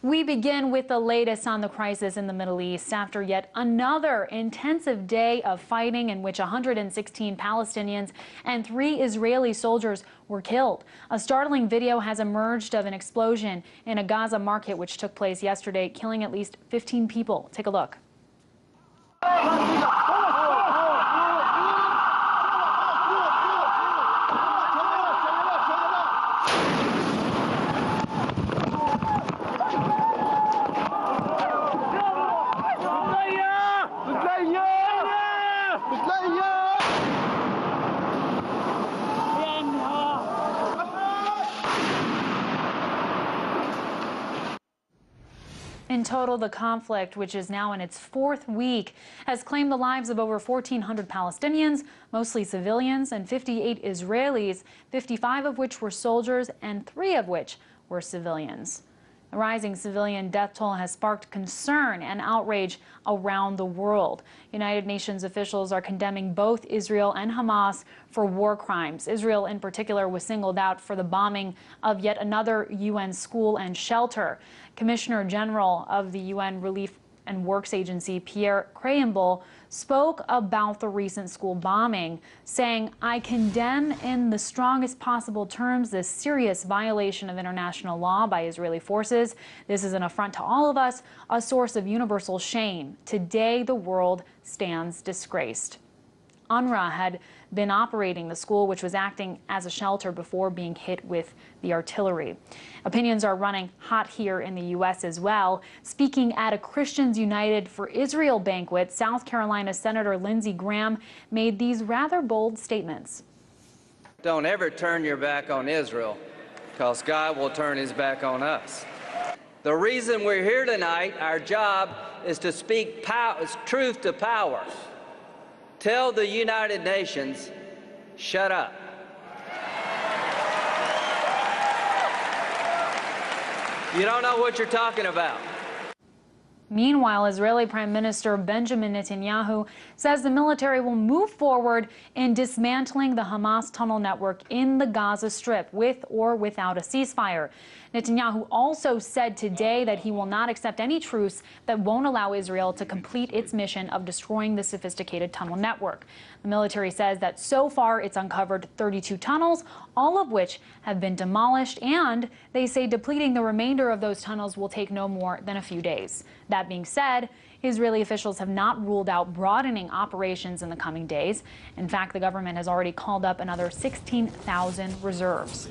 We begin with the latest on the crisis in the Middle East after yet another intensive day of fighting in which 116 Palestinians and 3 Israeli soldiers were killed. A startling video has emerged of an explosion in a Gaza market which took place yesterday, killing at least 15 people. Take a look. In total, the conflict, which is now in its 4th week, has claimed the lives of over 1,400 Palestinians, mostly civilians, and 58 Israelis, 55 of which were soldiers and 3 of which were civilians. The rising civilian death toll has sparked concern and outrage around the world. United Nations officials are condemning both Israel and Hamas for war crimes. Israel, in particular, was singled out for the bombing of yet another UN school and shelter. Commissioner General of the UN Relief and Works Agency, Pierre Crayemble, spoke about the recent school bombing, saying, "I condemn in the strongest possible terms this serious violation of international law by Israeli forces. This is an affront to all of us, a source of universal shame. Today, the world stands disgraced." UNRWA had been operating the school, which was acting as a shelter before being hit with the artillery. Opinions are running hot here in the U.S. as well. Speaking at a Christians United for Israel banquet, South Carolina Senator Lindsey Graham made these rather bold statements. Don't ever turn your back on Israel, because God will turn his back on us. The reason we're here tonight, our job is to speak truth to power. Tell the United Nations, shut up. You don't know what you're talking about. Meanwhile, Israeli Prime Minister Benjamin Netanyahu says the military will move forward in dismantling the Hamas tunnel network in the Gaza Strip, with or without a ceasefire. Netanyahu also said today that he will not accept any truce that won't allow Israel to complete its mission of destroying the sophisticated tunnel network. The military says that so far it's uncovered 32 tunnels, all of which have been demolished, and they say depleting the remainder of those tunnels will take no more than a few days. That being said, Israeli officials have not ruled out broadening operations in the coming days. In fact, the government has already called up another 16,000 reserves.